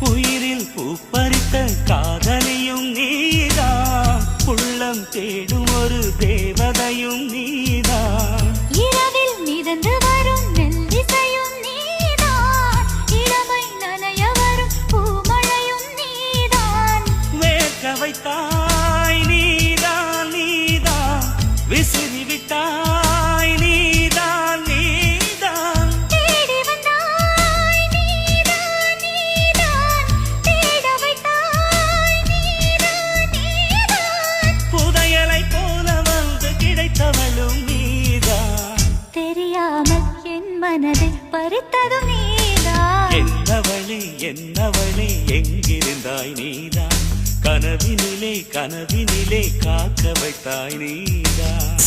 உயிரில் பூப்பறித்த காதலியும் நீதான், உள்ளம் தேடும் ஒரு தேவதையும் நீதான். இரவில் மிதந்து வரும் மெல்லிசையும் நீதான், இளமை நனைய வரும் பூமழையும் நீதான். வேர்க்க வைத்தாய் நீதான் நீதான், விசிறி விட்டாய் நீதான் நீதான். தேடி வந்தாய் நீதான் நீதான், தேட வைத்தாய் நீதான் நீதான். புதையலை போல வந்து கிடைத்தவளும் நீதான். தெரியாமல் என் மனதை பறித்ததும் நீதான். என்னவளே எங்கிருந்தாய் நீதான், கனவினிலே காக்க வைத்தாய் நீதான்.